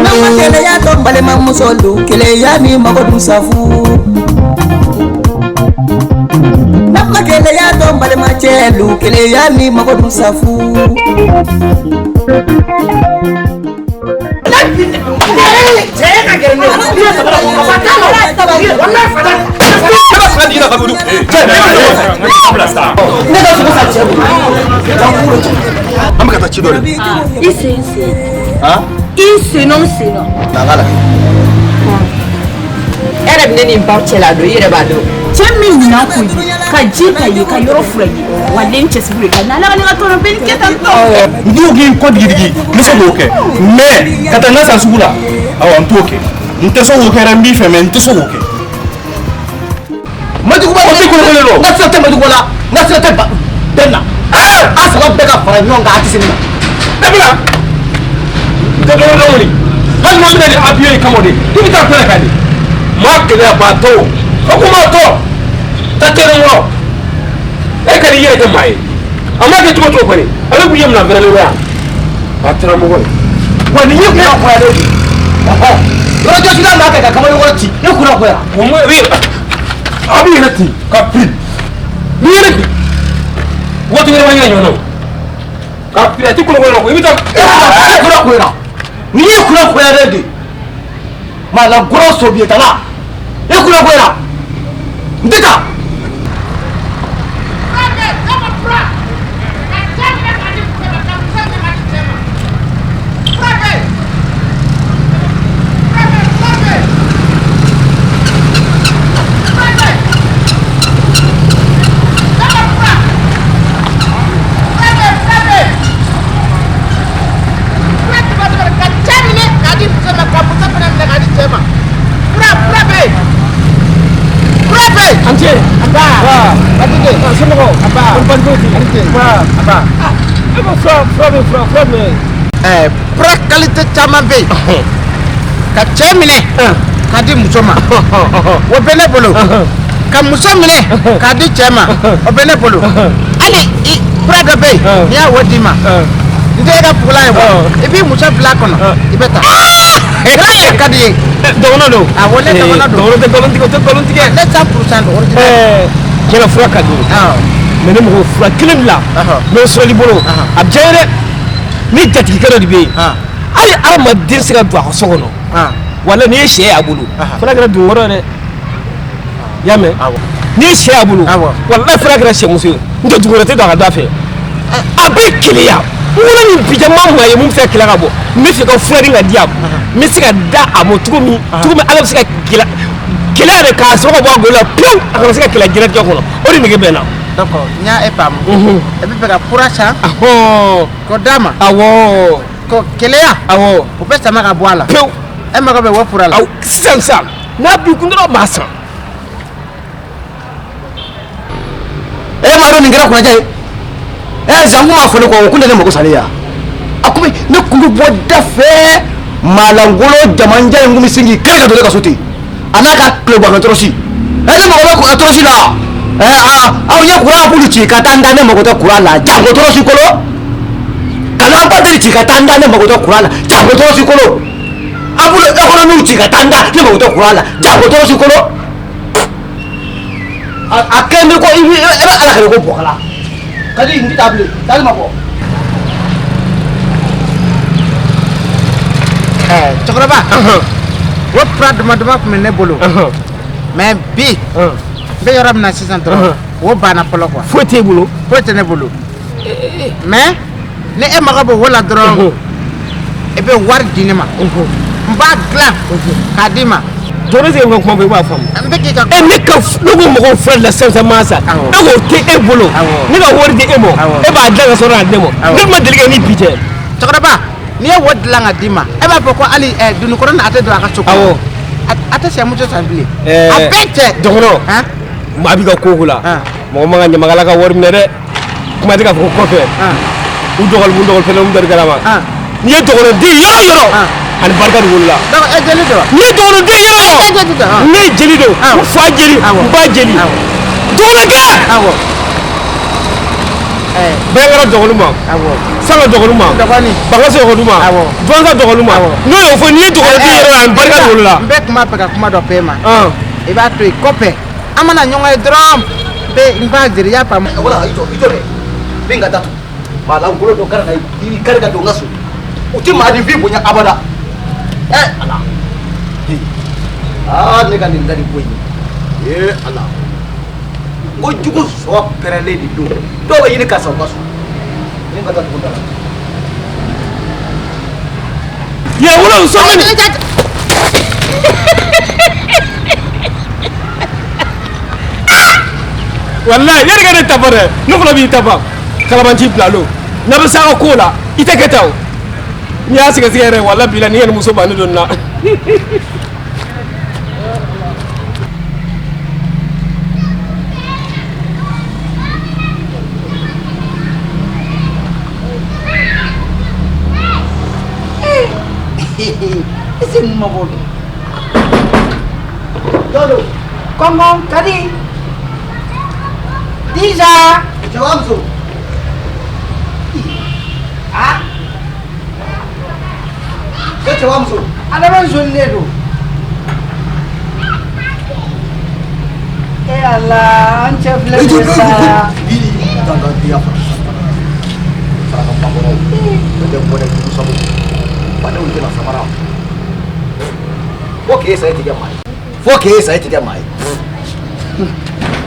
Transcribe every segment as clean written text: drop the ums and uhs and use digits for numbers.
Mama kele ya tombale mamusolu kele ya ni magodu safu. Mama kele ya tombale machelu kele ya ni magodu safu. Isi non sino. Nagala. Era bine ni barche la do yere bado. Chemi na ku ka jika yi ka yoro furaji. Walen chesi ka na la ni ka ben ketan to. Ndio gi ko digigi. Miso woke. Me katanga sa sugula. Awa ntoke. Nteso woke rambi fe me nteso woke. Madu ko ko ko lelo. Nasa te madu kola. Nasa te ba. Denna. Asa ba beka fara nyonga atisinna. Debla. Kadoro lawli hal mo mene abiye kamode ibi ta kala kadi ma kele ba to ko kuma to ta tere wo e kadi yere de mai amma ke tuko to fare ala bu yemna vele wa patra mo woni wani yi ko ko ya de aha lo jo sila na ka kamar wati e kura ko ya mo ri abi nati ka pri ni yere woto yere wanya nyono ka pri ati ko ko ibi ta kura ko ya ni kula ko ya de mala grosso bietala e kula ko ya ndika qualité caman bɛ yen ka cɛ minɛ k'a di muso ma o bɛ ne bolo ka muso minɛ k'a di cɛ ma o bɛ ne bolo hali fura dɔ bɛ yen n'i y'a wo d'i ma n tɛ e ka fugula ye bɔ i b'i muso bila a kɔnɔ i bɛ taa fura yɛrɛ ka di ye dɔgɔnɔ don awɔ ne dɔgɔnɔ don dɔgɔnɔ tɛ nkalon tigɛ o tɛ nkalon tigɛ ne 100% don original kɛlɛ fura ka di mais ne mɔgɔ fura kelen bila n'o sɔrɔli bolo a diya ye dɛ ni jatigikɛ dɔ de bɛ yen hali adamaden se ka don a ka so kɔnɔ wala n'i ye sɛ y'a bolo fana kɛra don wɔɔrɔ dɛ i y'a mɛn n'i ye sɛ y'a bolo wala fana kɛra sɛmuso ye n tɛ dugu wɛrɛ tɛ don a ka da fɛ a bɛ keleya n wolo ni bijama maa ye mun bɛ se ka kɛlɛ ka bɔ n bɛ fɛ ka fura di ka di a ma n bɛ se ka da a ma cogo min ala bɛ se ka kɛlɛ yɛrɛ k'a sɔrɔ ka bɔ a golo la pewu a kana se ka kɛlɛ jɛnɛtigɛ kɔnɔ o de nege bɛ n na. d'accord n y'a faamu e bɛ fɛ ka fura san k'o d'a ma awɔ ko keleya awɔ o bɛ sama ka bɔ a la pewu e mago bɛ wɔ fura la sisan n'a b'i kun dɔrɔn maa san e ma dɔn nin kɛra kunajɛ ye zanku ma fɔ ne kɔ o kun tɛ ne mago salen ya a kun ne kun bɛ bɔ da fɛ maalangolo jamanja in kun bɛ sin k'i kɛlɛ ka don ne ka so ten a n'a ka tilebɔnɔ tɔrɔsi ne mago bɛ tɔrɔsi la aw ye kuran bulu ci ka taa n da ne mago tɛ kuran la jango tɔrɔsi kolo kana ba deli ci ka taa n da ne mago tɛ kuran la jango tɔrɔsi kolo a bolo économie ci ka taa n da ne mago tɛ kuran la jango tɔrɔsi kolo a kɛ ne ko i bɛ ala kɛlɛ ko bɔgɔla ka di n ti taa bilen taali ma bɔ. cɛkɔrɔba o fura dama dama tun bɛ ne bolo mais bi n bɛ yɔrɔ min na sisan dɔrɔn o banna fɔlɔ quoi foyi t'e bolo foyi tɛ ne bolo mais ni e mago bɛ o la dɔrɔn e bɛ wari di ne ma n b'a dilan k'a d'i ma jɔn se ka kuma fɔ i b'a faamu n bɛ k'i ka ne ka ne ko mɔgɔw filɛ la sisan masa e k'o kɛ e bolo ne ka wari di e ma e b'a dilan ka sɔrɔ k'a di ne ma ne ma deli kɛ ni bi cɛ cɛkɔrɔba n'i ye wari dilan ka d'i ma e b'a fɔ ko hali dununkɔrɔ a tɛ don a ka so kɔnɔ a tɛ sɛmuso san bilen a bɛɛ cɛ dɔgɔnɔ maa b'i ka ko la mɔgɔ man ka ɲamakala ka wari minɛ dɛ kuma tɛ k'a fɔ ko kɔfɛ u dɔgɔnin fɛnɛ u dɔgɔnin kalama n'i ye dɔgɔnɔden yɔrɔ yɔrɔ ani barika de wolola jeli don n'i ye dɔgɔnɔden yɔrɔ yɔrɔ ne ye jeli don n fa jeli n ba jeli dɔgɔnɔkɛ bɛnkɛra dɔgɔnuma sanga dɔgɔnuma bagasi dɔgɔnuma jɔnsa dɔgɔnuma n'o y'o fɔ n'i ye dɔgɔnɔden yɛrɛ la n barika de la n bɛ kuma fɛ ka kuma dɔ f'e ma i b'a to yen kɔfɛ an mana ɲɔgɔn ye dɔrɔn n b'a jeli i y'a faamu wala i jɔ dɛ min ka datugu maa lankolon dɔ kari i kari ka don n ka so u tɛ maaninfin bonya abada ala ne ka nin da ni ko in ala n ko jugu sɔ pɛrɛlen de don dɔw bɛ ɲini karisa u ka so min ka datugu da la ye wolo sɔmi wallahi yɛrɛ ka ne tafa dɛ ne fana b'i tafa kalabanci bilalo n'a bɛ s'a ka ko la i tɛ kɛ ta o n'i y'a sɛgɛsɛgɛ yɛrɛ wala bi la ni yɛrɛ muso banni don na ese mun mabɔ dodo kɔngɔ kadi dija jawamuso ko jawamuso adama zolilen don ala an cɛ filɛ nin ye sa dangadeya saraka bakɔrɔw bɛ kɛ bɔnɛ jugu sabu badenw tɛna samara fo k'e sa e tigɛ maa ye fo k'e sa e tigɛ maa ye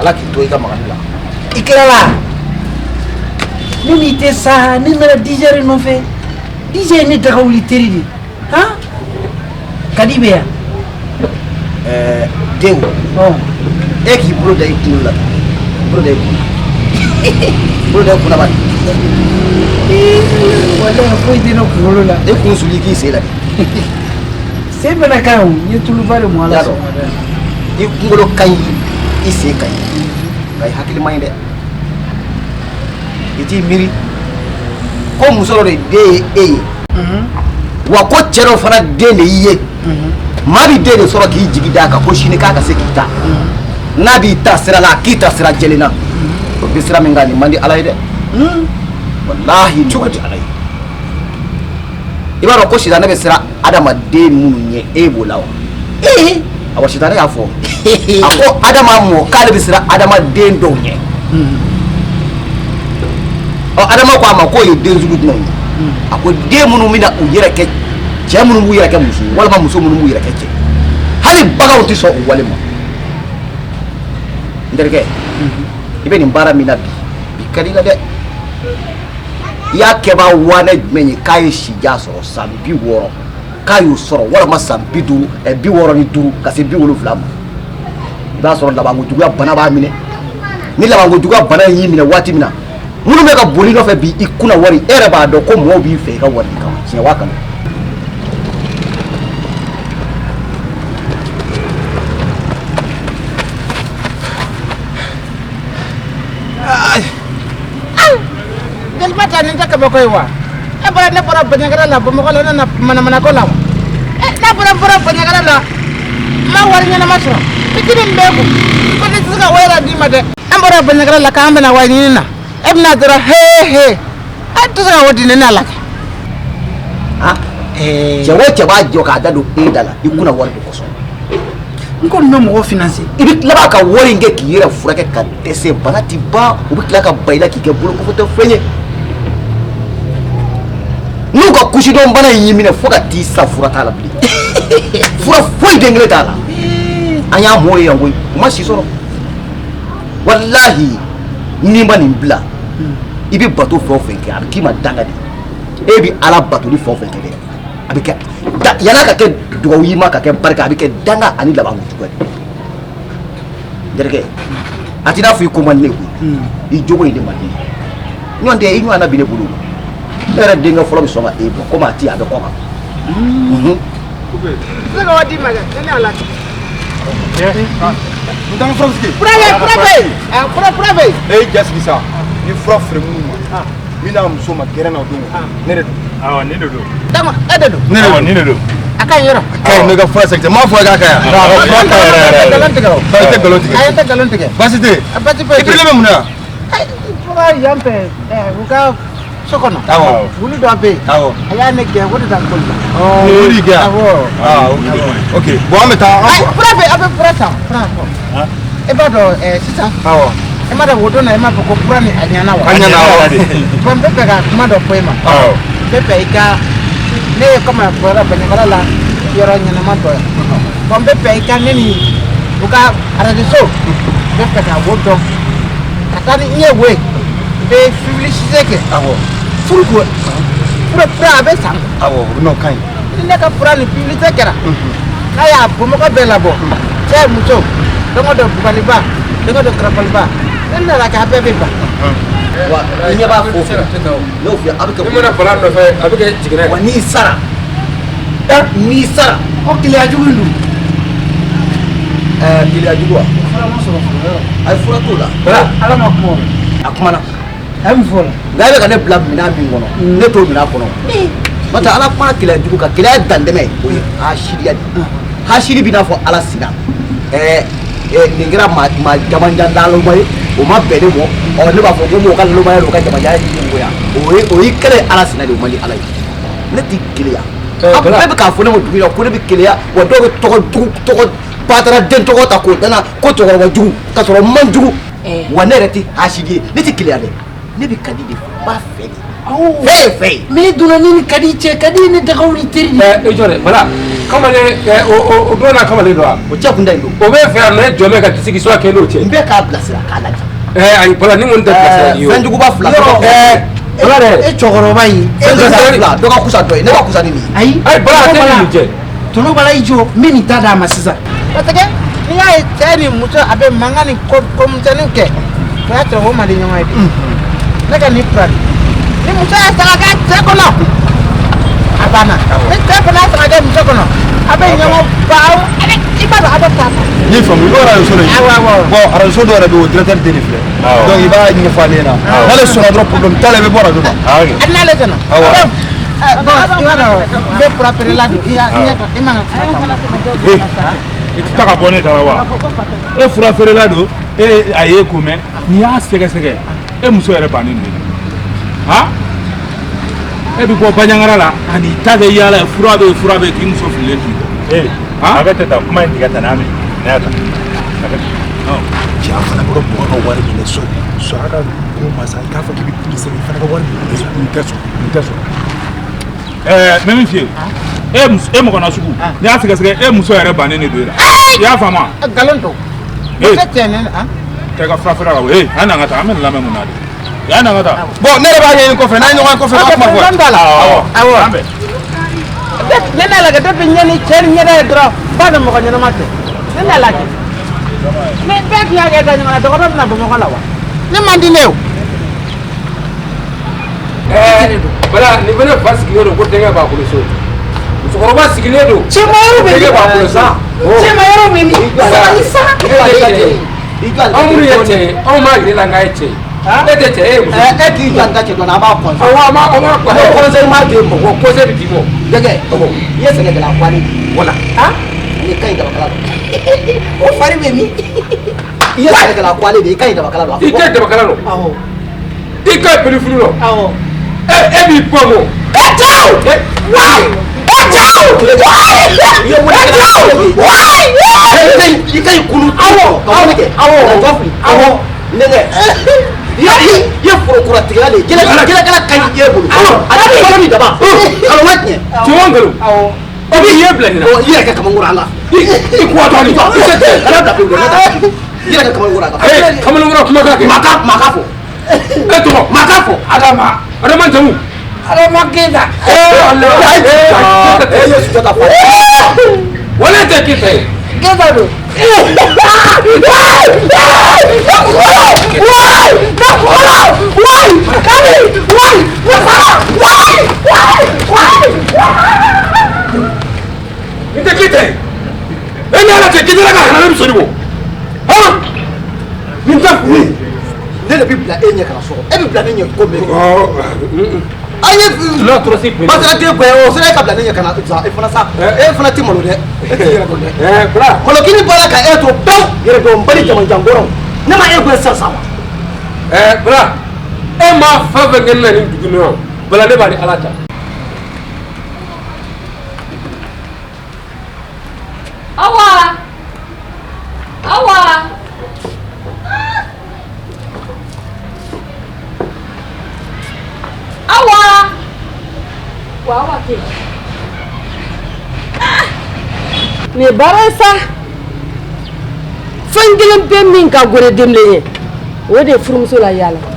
ala k'i to i ka magani la i tilala ne n'i tɛ sa ne nana dija de nɔfɛ dija ye ne daga wuli teri de han kadi bɛ yan denw e k'i bolo da i kunkolo la bolo da i kun bolo da i kunna bani walayi foyi tɛ ne kunkolo la e kun suli k'i sen la de sen fana ka ɲi o n ye tuluba de mɔ a la i kunkolo ka ɲi i sen ka ɲi nka i hakili man ɲi dɛ i t'i miiri ko muso dɔ de den ye e ye wa ko cɛ dɔ fana den de y'i ye maa b'i den de sɔrɔ k'i jigi d'a kan ko sini k'a ka se k'i ta n'a b'i ta sira la k'i ta sira jɛlen na o bɛ sira min kan nin man di ala ye dɛ walahi cogo di ala ye i b'a dɔn ko sitanɛ bɛ siran adamaden minnu ɲɛ e b'o la wa awɔ sitanɛ y'a fɔ a ko adama mɔ k'ale bɛ siran adamaden dɔw ɲɛ ɔ adama ko a ma k'o ye den sugu jumɛn ye a ko den minnu bɛna u yɛrɛ kɛ cɛ minnu b'u yɛrɛ kɛ muso ye walima muso minnu b'u yɛrɛ kɛ cɛ hali baganw tɛ sɔn o wale ma n terikɛ i bɛ nin baara min na bi ka di i la dɛ i y'a kɛbaa waana jumɛn ye k'a ye sija sɔrɔ san 60 k'a y'o sɔrɔ walima san 65 ka se 70 ma i b'a sɔrɔ labankojuguya bana b'a minɛ ni labankojuguya bana y'i minɛ waati min na minnu bɛ ka boli nɔfɛ bi i kunna wari e yɛrɛ b'a dɔn ko mɔgɔw b'i fɛ i ka wari kama tiɲɛ waa kama jeliba ta nin tɛ kabako ye wa e bɔra ne bɔra baɲagara la bamakɔ la ne na manamanako la wa n'a bɔra baɲagara la n ma wari ɲɛnama sɔrɔ fitinin min b'e kun ko ne tɛ se ka wari d'i ma dɛ an bɔra baɲagara la k'an bɛna wari ɲini na e bɛna dɔrɔn he an tɛ se ka wari di ne n'a la kɛ cɛ o cɛ b'a jɔ k'a da don e da la i kunna wari de kosɔn n kɔni bɛ mɔgɔ financer i bɛ tila ka wari in kɛ k'i yɛrɛ furakɛ ka dɛsɛ bana ti ban u bɛ tila ka ba i la k'i kɛ bolokofɔtɔ fɛn ye n'u ka kusidɔn bana in y'i minɛ fo ka t'i sa fura t'a la bilen fura foyi den kelen t'a la an y'a mɔgɔw ye yan koyi u ma si sɔrɔ walahi n'i ma nin bila i bɛ bato fɛn o fɛn kɛ a bɛ k'i ma danga de e bɛ ala batoli fɛn o fɛn kɛ dɛ a bɛ kɛ yala ka kɛ dugawu y'i ma ka kɛ barika a bɛ kɛ danga ani labankojuguya de n terikɛ a t'i n'a fɔ i ko man di ne koyi i jogo in de man di ne ɲɔgɔn tɛ i ɲɔgɔnna bi ne bolo ne yɛrɛ denkɛ fɔlɔ bɛ sɔn ka e bɔ komi a ti a bɛ kɔ kan se ka wari d'i ma dɛ ne ni ala cɛ n t'an fura sigi fura bɛ yen e y'i ja sigi sa ni fura feere minnu ma min n'a muso ma gɛrɛ na o don ne de don awɔ ne de don dama e de don ne de don a ka ɲi yɔrɔ a ka ɲi ne ka fura sɛgɛsɛ m'a fɔ e k'a ka ɲi a ka fura ka yɛrɛ ngalon tigɛ o i tɛ ngalon tigɛ a ye tɛ ngalon tigɛ baasi tɛ a baasi foyi i pirilen bɛ mun na ka yan fɛ u ka so kɔnɔ wulu dɔ bɛ yen a y'a ne gɛn o de taa koli la wuli gɛn ok bon an bɛ taa fura bɛ a bɛ fura san fura fɔ e b'a dɔn sisan e ma dɔn o don na e m'a fɔ ko fura ni a ɲɛna wa a ɲɛna wa bon n bɛ fɛ ka kuma dɔ fɔ e ma n bɛ fɛ i ka ne ye comme fɔra Bɛɲɛkala la yɔrɔ ɲɛnama dɔ ye bon n bɛ fɛ i ka ne ni u ka arajo n bɛ fɛ ka o dɔn ka taa ni n ye we bɛ publicité kɛ furu ko fura a bɛ san awɔ n'o ka ɲi ni ne ka fura ni publicité kɛra n'a y'a Bamakɔ bɛɛ labɔ cɛ muso don o don bugaliba don o don karapaliba ne nana kɛ a bɛɛ bɛ ban wa n ɲɛ b'a fɔ n'o fɛ a bɛ kɛ i mana bala nɔfɛ a bɛ kɛ jiginɛ wa n'i sara o keleya jugu in dun keleya jugu wa fura ma sɔrɔ fɔlɔ a ye fura t'o la ala ma kuma a kumana a ye mun fɔ la nka e bɛ ka ne bila minɛn min kɔnɔ ne t'o minɛn kɔnɔ n'o tɛ ala kuma keleya jugu kan keleya dantɛmɛ o ye hasiriya de hasiri b'i n'a fɔ ala sina nin kɛra maa jamanjan laloma ye o ma bɛn ne mɔ ne b'a fɔ ko mɔgɔ ka lalomaya don o ka jamanjan ye ɲɛngoya o y'i kɛlɛ ala sina de o man di ala ye ne t'i keleya bɛɛ bɛ k'a fɔ ne ma dugu la ko ne bɛ keleya wa dɔw bɛ tɔgɔ batara den tɔgɔ ta k'o dana ko cɛkɔrɔba jugu k'a sɔrɔ n man jugu wa ne yɛrɛ tɛ hasidi ye ne tɛ keleya dɛ ne bɛ kadi de ba fɛ de fɛ ye fɛ ye mais donna ni kadi cɛ kadi ne dagawuli teri e jɔ dɛ bala kamalen o don n'a kamalen don wa o cɛ kun da yen don o bɛ fɛ yan ne jɔ bɛ ka sigi so kɛ n'o cɛ n bɛ k'a bilasira k'a lajɛ ayi bala ni n kɔni tɛ bilasira ni ye o fɛn juguba fila bala dɛ e cɛkɔrɔba in fila dɔ ka kusa dɔ ye ne ka kusa ni nin ye ayi ayi bala a tɛ nin jɛ tɔnɔ bala i jɔ n bɛ nin ta d'a ma sisan parce que n'i y'a ye cɛ ni muso a bɛ mankan ni komisɛnninw kɛ o y'a sɔrɔ o man di ɲɔgɔn ye de ne ka nin fura ni muso y'a san ka kɛ cɛ kɔnɔ a banna ni cɛ fana y'a san ka kɛ muso kɔnɔ a bɛ ɲɔgɔn ba i b'a dɔn a bɛ taa n y'i faamu i b'o arajo de ye bon arajo dɔ yɛrɛ bɛ yen o directeur de nin filɛ donc i b'a ɲɛfɔ ale ɲɛna n'ale sɔnna dɔrɔn problème t'ale bɛ bɔ arajo la hali n'ale sɔnna bon i b'a dɔn n bɛ fura feerela don i man ka fura ta i tɛ taa ka bɔ ne da la wa e fura feerela don a ye ko mɛn n'i y'a sɛgɛsɛgɛ e muso yɛrɛ bannen don han e bɛ bɔ baɲangara la ani ta kɛ yaala ye fura bɛ k'i muso fililen tun a bɛ tɛ taa kuma in tigɛ tan n'a mɛn ne y'a ta cɛ a fana bɔra mɔgɔ ka wari minɛ so a ka ko masa i k'a fɔ k'i bɛ publicité i fana ka wari minɛ so n tɛ sɔn mɛ min f'i ye e mɔgɔ na sugu n'i y'a sɛgɛsɛgɛ e muso yɛrɛ bannen de don e la i y'a faamu wa nkalon don muso cɛ ne tɛ ka fura feere la o an n'an ka taa an bɛ nin lamɛn mun na de yan n'an ka taa bon ne yɛrɛ b'a ɲɛɲini kɔfɛ n'an ye ɲɔgɔn ye kɔfɛ an kuma fɔ awɔ an bɛn ne n'a lajɛ depuis ɲɛ ni cɛ ni ɲɛda ye dɔrɔn ba dɔn mɔgɔ ɲɛnama tɛ ne n'a lajɛ mais bɛɛ tun y'a kɛ da ɲɔgɔn na dɔgɔtɔrɔ bɛna Bamakɔ la wa ne man di ne ye o bala nin bɛ ne fa sigilen don ko denkɛ b'a bolo so musokɔrɔba sigilen don cɛmayɔrɔ bɛ denkɛ b'a bolo sa cɛmayɔrɔ bɛ min sabali sa anw minnu ye cɛ ye anw m'a yir'i la n k'a ye cɛ ye e tɛ cɛ e ye muso e k'i jɔ n ka cɛ dɔn a b'a kɔn awɔ a ma conseil m'a di mɔgɔ conseil bɛ d'i ma dɛgɛ i ye sɛnɛkɛla wale wala i ka ɲi dabakala don o fari bɛ min i ye sɛnɛkɛla wale de i ka ɲi dabakala don i tɛ dabakala don i ka peli furu don e b'i bɔ mɔ i ka ɲi kulu awɔ nɛgɛ i ye forokura tigɛla de ye jɛlɛkala ka ɲi e bolo a bɛ fɔlɔ ni daba kalo ma tiɲɛ cɛman nkalon o b'i ye bila nin na i yɛrɛ kɛ kamankura la i kuwatɔ nin i tɛ cɛ kana bila pewu i yɛrɛ kɛ kamankura la kamalenkɔrɔ kumakan kɛ maka fɔ e tɔgɔ maka fɔ adama jamu adama keyita e ye Sunjata fa wale tɛ keyita ye keyita don n tɛ keyita ye e ni ala cɛ keyita la ka hana ne bɛ sɔn ni bɔ nin tɛ furu ye ne de bɛ bila e ɲɛ kana sɔrɔ e bɛ bila ne ɲɛ ko mɛ an ye masakɛ den bɛɛ o sera e ka bila ne ɲɛ kana sa e fana sa e fana tɛ malo dɛ e tɛ yɛrɛ dɔn dɛ kɔlɔkini bɔra ka e to pewu yɛrɛ dɔn bali jamanjan kɔrɔ ne ma e gɛn sisan sa wa bala ma fa fɛn kɛ na ni dugu nɔ bala ne b'a ni ala ta awa ke ne bara sa fangelen bɛ min ka gore denlen ye o de furumuso la yala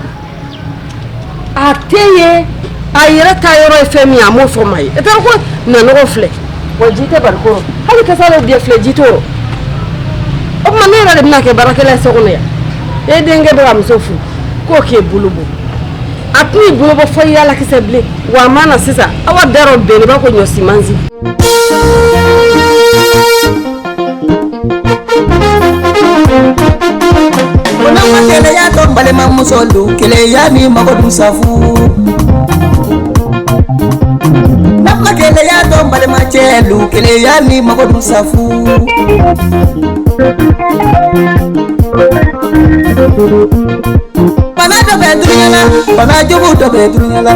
a tɛ ye a yɛrɛ ta yɔrɔ ye fɛn min a m'o fɔ ma ye e t'a ko nanɔgɔ filɛ wa ji tɛ barikɔrɔ hali kasa dɔ biɲɛ filɛ ji t'o rɔ o tuma ne yɛrɛ de bɛna kɛ baarakɛla ye so kɔnɔ yan e denkɛ bɛ ka muso furu k'o k'e bolo bɔ a tun y'i bolo bɔ fɔ i yala kisɛ bilen wa a ma na sisan aw darɔ bɛn i b'a ko ɲɔ simansi Keleya to balema musolu keleya ni magodu safu Namma keleya to balema chelu keleya ni magodu safu Bana to bedrunyala bana jubu to bedrunyala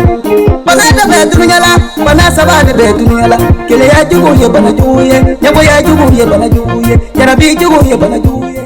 bana to bedrunyala bana sabade bedrunyala keleya jubu ye bana jubu ye nyabo ya jubu ye bana jubu ye yarabi jubu ye bana jubu